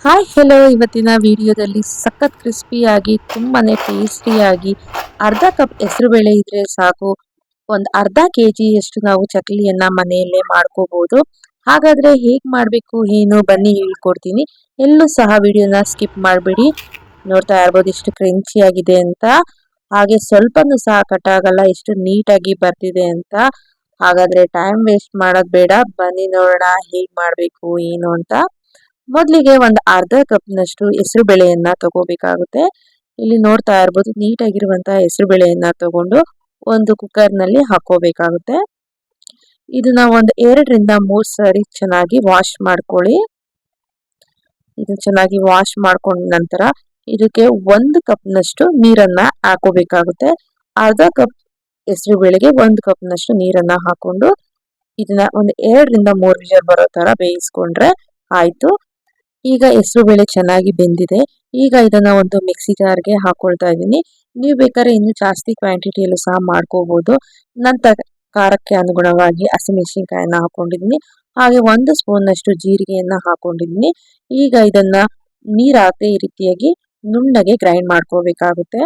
Hi hello, ಇವತ್ತಿನ ವಿಡಿಯೋದಲ್ಲಿ ಸಖತ್ ಕ್ರಿಸ್ಪಿಯಾಗಿ ತುಂಬಾನೇ ಟೇಸ್ಟಿಯಾಗಿ ಅರ್ಧ ಕಪ್ ಹೆಸರುಬೇಳೆ ಇದ್ರೆ ಸಾಕು, ಒಂದು ಅರ್ಧ ಕೆಜಿಯಷ್ಟು ನಾವು ಚಕ್ಲಿಯನ್ನ ಮನೆಯಲ್ಲೇ ಮಾಡ್ಕೋಬಹುದು. ಹಾಗಾದ್ರೆ ಹೇಗ್ ಮಾಡ್ಬೇಕು ಏನು ಬನ್ನಿ ಹೇಳ್ಕೊಡ್ತೀನಿ. ಎಲ್ಲೂ ಸಹ ವಿಡಿಯೋನ ಸ್ಕಿಪ್ ಮಾಡಬೇಡಿ. ನೋಡ್ತಾ ಇರ್ಬೋದು ಎಷ್ಟು ಕ್ರಂಚಿ ಆಗಿದೆ ಅಂತ, ಹಾಗೆ ಸ್ವಲ್ಪನೂ ಸಹ ಕಟ್ ಆಗಲ್ಲ, ಎಷ್ಟು ನೀಟಾಗಿ ಬರ್ತಿದೆ ಅಂತ. ಹಾಗಾದ್ರೆ ಟೈಮ್ ವೇಸ್ಟ್ ಮಾಡೋದ್ ಬೇಡ, ಬನ್ನಿ ನೋಡೋಣ ಹೇಗ್ ಮಾಡ್ಬೇಕು ಏನು ಅಂತ. ಮೊದಲಿಗೆ ಒಂದು ಅರ್ಧ ಕಪ್ನಷ್ಟು ಹೆಸರು ಬೇಳೆಯನ್ನ ತಗೋಬೇಕಾಗುತ್ತೆ. ಇಲ್ಲಿ ನೋಡ್ತಾ ಇರ್ಬೋದು ನೀಟಾಗಿರುವಂತಹ ಹೆಸರು ಬೇಳೆಯನ್ನ ತಗೊಂಡು ಒಂದು ಕುಕ್ಕರ್ನಲ್ಲಿ ಹಾಕೋಬೇಕಾಗುತ್ತೆ. ಇದನ್ನ ಒಂದು 2 ರಿಂದ 3 ಸಾರಿ ಚೆನ್ನಾಗಿ ವಾಶ್ ಮಾಡ್ಕೊಳ್ಳಿ. ಇದು ಚೆನ್ನಾಗಿ ವಾಶ್ ಮಾಡ್ಕೊಂಡ ನಂತರ ಇದಕ್ಕೆ 1 ಕಪ್ನಷ್ಟು ನೀರನ್ನ ಹಾಕೋಬೇಕಾಗುತ್ತೆ. ಅರ್ಧ ಕಪ್ ಹೆಸರು ಬೇಳೆಗೆ 1 ಕಪ್ನಷ್ಟು ನೀರನ್ನ ಹಾಕೊಂಡು ಇದನ್ನ ಒಂದು 2 ರಿಂದ 3 ವಿಷಲ್ ಬರೋ ತರ ಬೇಯಿಸ್ಕೊಂಡ್ರೆ ಆಯ್ತು. ಈಗ ಹೆಸರು ಬೇಳೆ ಚೆನ್ನಾಗಿ ಬೆಂದಿದೆ. ಈಗ ಇದನ್ನ ಒಂದು ಮಿಕ್ಸಿ ಜಾರ್ಗೆ ಹಾಕೊಳ್ತಾ ಇದ್ದೀನಿ. ನೀವು ಬೇಕಾದ್ರೆ ಇನ್ನು ಜಾಸ್ತಿ ಕ್ವಾಂಟಿಟಿಯಲ್ಲೂ ಸಹ ಮಾಡ್ಕೋಬಹುದು. ನಂತರ ಖಾರಕ್ಕೆ ಅನುಗುಣವಾಗಿ ಹಸಿಮೆಣಸಿನಕಾಯನ್ನ ಹಾಕೊಂಡಿದ್ದೀನಿ. ಹಾಗೆ 1 ಸ್ಪೂನ್ನಷ್ಟು ಜೀರಿಗೆಯನ್ನ ಹಾಕೊಂಡಿದ್ದೀನಿ. ಈಗ ಇದನ್ನ ನೀರ್ ಹಾಕದೆ ಈ ರೀತಿಯಾಗಿ ನುಣ್ಣಗೆ ಗ್ರೈಂಡ್ ಮಾಡ್ಕೋಬೇಕಾಗುತ್ತೆ.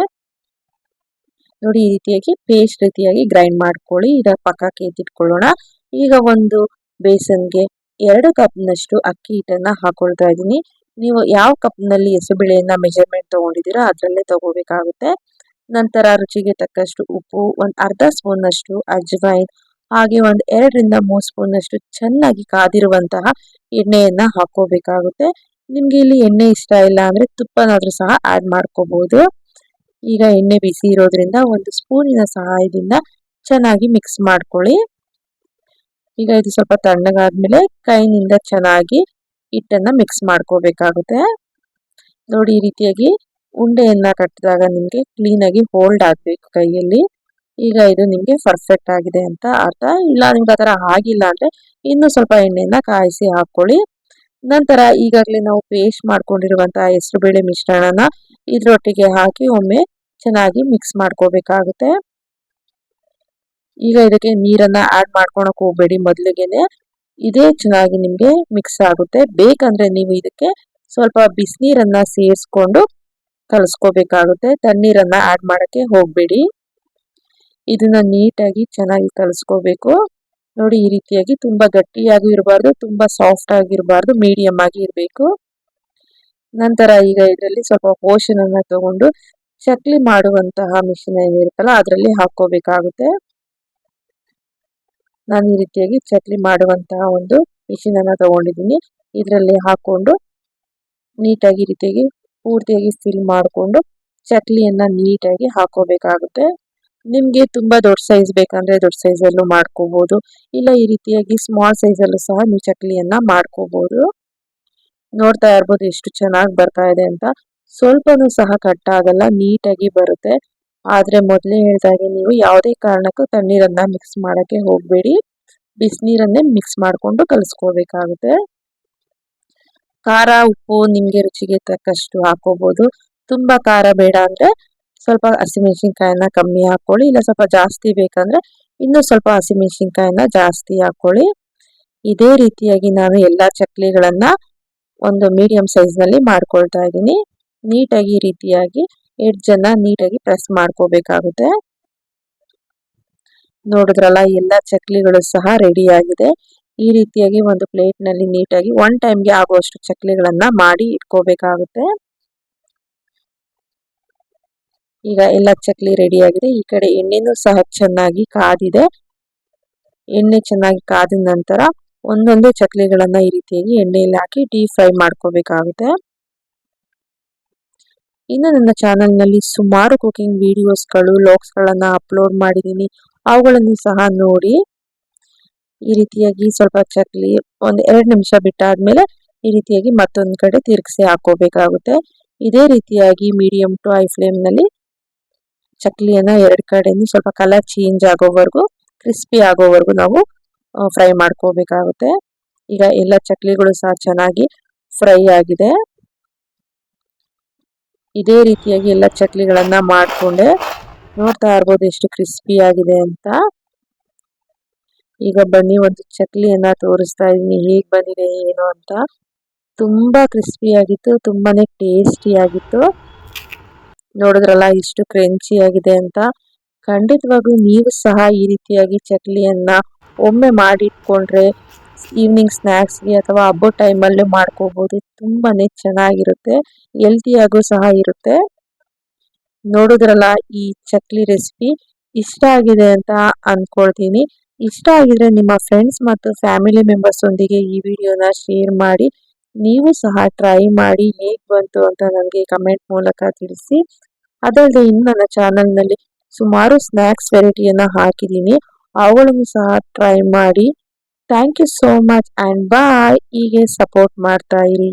ನೋಡಿ, ಈ ರೀತಿಯಾಗಿ ಪೇಸ್ಟ್ ರೀತಿಯಾಗಿ ಗ್ರೈಂಡ್ ಮಾಡ್ಕೊಳ್ಳಿ. ಇದರ ಪಕ್ಕಕ್ಕೆ ಎತ್ತಿಟ್ಕೊಳ್ಳೋಣ. ಈಗ ಒಂದು ಬೇಸನ್ಗೆ 2 ಕಪ್ನಷ್ಟು ಅಕ್ಕಿ ಹಿಟ್ಟನ್ನ ಹಾಕೊಳ್ತಾ ಇದ್ದೀನಿ. ನೀವು ಯಾವ ಕಪ್ನಲ್ಲಿ ಹೆಸರುಬೇಳೆಯನ್ನ ಮೆಜರ್ಮೆಂಟ್ ತಗೊಂಡಿದ್ದೀರಾ ಅದರಲ್ಲೇ ತಗೋಬೇಕಾಗುತ್ತೆ. ನಂತರ ರುಚಿಗೆ ತಕ್ಕಷ್ಟು ಉಪ್ಪು, ಒಂದು ಅರ್ಧ ಸ್ಪೂನ್ನಷ್ಟು ಅಜ್ವೈನ್, ಹಾಗೆ ಒಂದು 2 ರಿಂದ 3 ಸ್ಪೂನ್ನಷ್ಟು ಚೆನ್ನಾಗಿ ಕಾದಿರುವಂತಹ ಎಣ್ಣೆಯನ್ನ ಹಾಕೋಬೇಕಾಗುತ್ತೆ. ನಿಮ್ಗೆ ಇಲ್ಲಿ ಎಣ್ಣೆ ಇಷ್ಟ ಇಲ್ಲ ಅಂದ್ರೆ ತುಪ್ಪನಾದ್ರೂ ಸಹ ಆಡ್ ಮಾಡ್ಕೋಬಹುದು. ಈಗ ಎಣ್ಣೆ ಬಿಸಿ ಇರೋದ್ರಿಂದ ಒಂದು ಸ್ಪೂನಿನ ಸಹಾಯದಿಂದ ಚೆನ್ನಾಗಿ ಮಿಕ್ಸ್ ಮಾಡ್ಕೊಳ್ಳಿ. ಈಗ ಇದು ಸ್ವಲ್ಪ ತಣ್ಣಗಾದ್ಮೇಲೆ ಕೈನಿಂದ ಚೆನ್ನಾಗಿ ಹಿಟ್ಟನ್ನ ಮಿಕ್ಸ್ ಮಾಡ್ಕೋಬೇಕಾಗುತ್ತೆ. ನೋಡಿ, ಈ ರೀತಿಯಾಗಿ ಉಂಡೆಯನ್ನ ಕಟ್ಟಿದಾಗ ನಿಮ್ಗೆ ಕ್ಲೀನ್ ಆಗಿ ಹೋಲ್ಡ್ ಆಗ್ಬೇಕು ಕೈಯಲ್ಲಿ. ಈಗ ಇದು ನಿಮ್ಗೆ ಪರ್ಫೆಕ್ಟ್ ಆಗಿದೆ ಅಂತ ಅರ್ಥ. ಇಲ್ಲ ನಿಮ್ಗೆ ಆತರ ಆಗಿಲ್ಲ ಅಂದ್ರೆ ಇನ್ನು ಸ್ವಲ್ಪ ಎಣ್ಣೆಯನ್ನ ಕಾಯಿಸಿ ಹಾಕೊಳ್ಳಿ. ನಂತರ ಈಗಾಗಲೇ ನಾವು ಪೇಸ್ಟ್ ಮಾಡ್ಕೊಂಡಿರುವಂತಹ ಹೆಸರುಬೇಳೆ ಮಿಶ್ರಣನ ಇದ್ರೊಟ್ಟಿಗೆ ಹಾಕಿ ಒಮ್ಮೆ ಚೆನ್ನಾಗಿ ಮಿಕ್ಸ್ ಮಾಡ್ಕೋಬೇಕಾಗುತ್ತೆ. ಈಗ ಇದಕ್ಕೆ ನೀರನ್ನ ಆಡ್ ಮಾಡ್ಕೊಳಕ್ ಹೋಗ್ಬೇಡಿ, ಮೊದ್ಲಿಗೆನೆ ಇದೇ ಚೆನ್ನಾಗಿ ನಿಮ್ಗೆ ಮಿಕ್ಸ್ ಆಗುತ್ತೆ. ಬೇಕಂದ್ರೆ ನೀವು ಇದಕ್ಕೆ ಸ್ವಲ್ಪ ಬಿಸಿನೀರನ್ನ ಸೇರಿಸ್ಕೊಂಡು ಕಲಸ್ಕೋಬೇಕಾಗುತ್ತೆ. ತಣ್ಣೀರನ್ನ ಆಡ್ ಮಾಡಕ್ಕೆ ಹೋಗ್ಬೇಡಿ. ಇದನ್ನ ನೀಟಾಗಿ ಚೆನ್ನಾಗಿ ಕಲಸ್ಕೋಬೇಕು. ನೋಡಿ, ಈ ರೀತಿಯಾಗಿ ತುಂಬಾ ಗಟ್ಟಿಯಾಗಿ ಇರಬಾರ್ದು, ತುಂಬಾ ಸಾಫ್ಟ್ ಆಗಿರಬಾರ್ದು, ಮೀಡಿಯಂ ಆಗಿ ಇರಬೇಕು. ನಂತರ ಈಗ ಇದರಲ್ಲಿ ಸ್ವಲ್ಪ ಪೋಷನ್ ಅನ್ನ ತಗೊಂಡು ಚಕ್ಲಿ ಮಾಡುವಂತಹ ಮಿಷಿನ್ ಏನಿರುತ್ತಲ್ಲ ಅದರಲ್ಲಿ ಹಾಕೋಬೇಕಾಗುತ್ತೆ. ನಾನು ಈ ರೀತಿಯಾಗಿ ಚಕ್ಲಿ ಮಾಡುವಂತಹ ಒಂದು ಮಿಷಿನ್ ಅನ್ನ ತಗೊಂಡಿದ್ದೀನಿ. ಇದರಲ್ಲಿ ಹಾಕೊಂಡು ನೀಟಾಗಿ ಈ ರೀತಿಯಾಗಿ ಪೂರ್ತಿಯಾಗಿ ಫಿಲ್ ಮಾಡಿಕೊಂಡು ಚಕ್ಲಿಯನ್ನ ನೀಟಾಗಿ ಹಾಕೋಬೇಕಾಗುತ್ತೆ. ನಿಮ್ಗೆ ತುಂಬಾ ದೊಡ್ಡ ಸೈಜ್ ಬೇಕಂದ್ರೆ ದೊಡ್ಡ ಸೈಜ್ ಅಲ್ಲೂ ಮಾಡ್ಕೋಬಹುದು. ಇಲ್ಲ ಈ ರೀತಿಯಾಗಿ ಸ್ಮಾಲ್ ಸೈಜ್ ಅಲ್ಲೂ ಸಹ ನೀವು ಚಕ್ಲಿಯನ್ನ ಮಾಡ್ಕೋಬಹುದು. ನೋಡ್ತಾ ಇರ್ಬೋದು ಎಷ್ಟು ಚೆನ್ನಾಗಿ ಬರ್ತಾ ಇದೆ ಅಂತ. ಸ್ವಲ್ಪನೂ ಸಹ ಕಟ್ ಆಗಲ್ಲ, ನೀಟಾಗಿ ಬರುತ್ತೆ. ಆದ್ರೆ ಮೊದಲೇ ಹೇಳಿದಾಗೆ ನೀವು ಯಾವುದೇ ಕಾರಣಕ್ಕೂ ತಣ್ಣೀರನ್ನ ಮಿಕ್ಸ್ ಮಾಡಕ್ಕೆ ಹೋಗ್ಬೇಡಿ, ಬಿಸಿನೀರನ್ನೇ ಮಿಕ್ಸ್ ಮಾಡ್ಕೊಂಡು ಕಲಿಸ್ಕೋಬೇಕಾಗುತ್ತೆ. ಖಾರ ಉಪ್ಪು ನಿಮ್ಗೆ ರುಚಿಗೆ ತಕ್ಕಷ್ಟು ಹಾಕೋಬಹುದು. ತುಂಬಾ ಖಾರ ಬೇಡ ಅಂದ್ರೆ ಸ್ವಲ್ಪ ಹಸಿಮೆಣಸಿನ್ಕಾಯನ್ನ ಕಮ್ಮಿ ಹಾಕೊಳ್ಳಿ, ಇಲ್ಲ ಸ್ವಲ್ಪ ಜಾಸ್ತಿ ಬೇಕಂದ್ರೆ ಇನ್ನೂ ಸ್ವಲ್ಪ ಹಸಿಮೆಣಸಿನ್ಕಾಯನ್ನ ಜಾಸ್ತಿ ಹಾಕೊಳ್ಳಿ. ಇದೇ ರೀತಿಯಾಗಿ ನಾನು ಎಲ್ಲಾ ಚಕ್ಲಿಗಳನ್ನ ಒಂದು ಮೀಡಿಯಂ ಸೈಜ್ ನಲ್ಲಿ ಮಾಡ್ಕೊಳ್ತಾ ಇದ್ದೀನಿ. ನೀಟಾಗಿ ಈ ರೀತಿಯಾಗಿ ಎಡ್ಜ್ ಅನ್ನ ನೀಟಾಗಿ ಪ್ರೆಸ್ ಮಾಡ್ಕೋಬೇಕಾಗುತ್ತೆ. ನೋಡಿದ್ರಲ್ಲ, ಎಲ್ಲ ಚಕ್ಲಿಗಳು ಸಹ ರೆಡಿ ಆಗಿದೆ. ಈ ರೀತಿಯಾಗಿ ಒಂದು ಪ್ಲೇಟ್ ನಲ್ಲಿ ನೀಟಾಗಿ ಒನ್ ಟೈಮ್ಗೆ ಆಗುವಷ್ಟು ಚಕ್ಲಿಗಳನ್ನ ಮಾಡಿ ಇಟ್ಕೋಬೇಕಾಗುತ್ತೆ. ಈಗ ಎಲ್ಲ ಚಕ್ಲಿ ರೆಡಿ ಆಗಿದೆ. ಈ ಕಡೆ ಎಣ್ಣೆನೂ ಸಹ ಚೆನ್ನಾಗಿ ಕಾದಿದೆ. ಎಣ್ಣೆ ಚೆನ್ನಾಗಿ ಕಾದ ನಂತರ ಒಂದೊಂದೇ ಚಕ್ಲಿಗಳನ್ನ ಈ ರೀತಿಯಾಗಿ ಎಣ್ಣೆಯಲ್ಲಿ ಹಾಕಿ ಡೀಪ್ ಫ್ರೈ ಮಾಡ್ಕೋಬೇಕಾಗುತ್ತೆ. ಇನ್ನು ನನ್ನ ಚಾನೆಲ್ ನಲ್ಲಿ ಸುಮಾರು ಕುಕಿಂಗ್ ವಿಡಿಯೋಸ್ಗಳು ಲಾಗ್ಸ್ಗಳನ್ನ ಅಪ್ಲೋಡ್ ಮಾಡಿದ್ದೀನಿ, ಅವುಗಳನ್ನು ಸಹ ನೋಡಿ. ಈ ರೀತಿಯಾಗಿ ಸ್ವಲ್ಪ ಚಕ್ಲಿ ಒಂದ್ 2 ನಿಮಿಷ ಬಿಟ್ಟಾದ್ಮೇಲೆ ಈ ರೀತಿಯಾಗಿ ಮತ್ತೊಂದ್ ಕಡೆ ತಿರುಗಿಸಿ ಹಾಕೋಬೇಕಾಗುತ್ತೆ. ಇದೇ ರೀತಿಯಾಗಿ ಮೀಡಿಯಂ ಟು ಹೈ ಫ್ಲೇಮ್ ನಲ್ಲಿ ಚಕ್ಲಿಯನ್ನ 2 ಕಡೆನೂ ಸ್ವಲ್ಪ ಕಲರ್ ಚೇಂಜ್ ಆಗೋವರೆಗೂ, ಕ್ರಿಸ್ಪಿ ಆಗೋವರೆಗೂ ನಾವು ಫ್ರೈ ಮಾಡ್ಕೋಬೇಕಾಗುತ್ತೆ. ಈಗ ಎಲ್ಲ ಚಕ್ಲಿಗಳು ಸಹ ಚೆನ್ನಾಗಿ ಫ್ರೈ ಆಗಿದೆ. ಇದೇ ರೀತಿಯಾಗಿ ಎಲ್ಲ ಚಕ್ಲಿಗಳನ್ನ ಮಾಡ್ಕೊಂಡೆ. ನೋಡ್ತಾ ಇರ್ಬೋದು ಎಷ್ಟು ಕ್ರಿಸ್ಪಿ ಆಗಿದೆ ಅಂತ. ಈಗ ಬನ್ನಿ ಒಂದು ಚಕ್ಲಿಯನ್ನ ತೋರಿಸ್ತಾ ಇದೀನಿ ಹೇಗ್ ಬಂದಿದೆ ಏನು ಅಂತ. ತುಂಬ ಕ್ರಿಸ್ಪಿಯಾಗಿತ್ತು, ತುಂಬಾನೇ ಟೇಸ್ಟಿಯಾಗಿತ್ತು. ನೋಡಿದ್ರಲ್ಲ ಎಷ್ಟು ಕ್ರಂಚಿ ಆಗಿದೆ ಅಂತ. ಖಂಡಿತವಾಗ್ಲೂ ನೀವು ಸಹ ಈ ರೀತಿಯಾಗಿ ಚಕ್ಲಿಯನ್ನ ಒಮ್ಮೆ ಮಾಡಿಟ್ಕೊಂಡ್ರೆ ಈವ್ನಿಂಗ್ ಸ್ನ್ಯಾಕ್ಸ್ಗೆ ಅಥವಾ ಹಬ್ಬದ ಟೈಮಲ್ಲೂ ಮಾಡ್ಕೋಬಹುದು. ತುಂಬಾನೇ ಚೆನ್ನಾಗಿರುತ್ತೆ, ಹೆಲ್ತಿಯಾಗೂ ಸಹ ಇರುತ್ತೆ. ನೋಡಿದ್ರಲ್ಲ ಈ ಚಕ್ಲಿ ರೆಸಿಪಿ ಇಷ್ಟ ಆಗಿದೆ ಅಂತ ಅನ್ಕೊಳ್ತೀನಿ. ಇಷ್ಟ ಆಗಿದ್ರೆ ನಿಮ್ಮ ಫ್ರೆಂಡ್ಸ್ ಮತ್ತು ಫ್ಯಾಮಿಲಿ ಮೆಂಬರ್ಸ್ ಒಂದಿಗೆ ಈ ವಿಡಿಯೋನ ಶೇರ್ ಮಾಡಿ. ನೀವು ಸಹ ಟ್ರೈ ಮಾಡಿ ಹೇಗೆ ಬಂತು ಅಂತ ನನಗೆ ಕಮೆಂಟ್ ಮೂಲಕ ತಿಳಿಸಿ. ಅದಲ್ಲದೆ ಇನ್ನು ನನ್ನ ಚಾನಲ್ನಲ್ಲಿ ಸುಮಾರು ಸ್ನ್ಯಾಕ್ಸ್ ವೆರೈಟಿಯನ್ನು ಹಾಕಿದ್ದೀನಿ, ಅವುಗಳನ್ನು ಸಹ ಟ್ರೈ ಮಾಡಿ. Thank you so much and bye. ಹೀಗೆ ಸಪೋರ್ಟ್ ಮಾಡ್ತಾ ಇರಿ.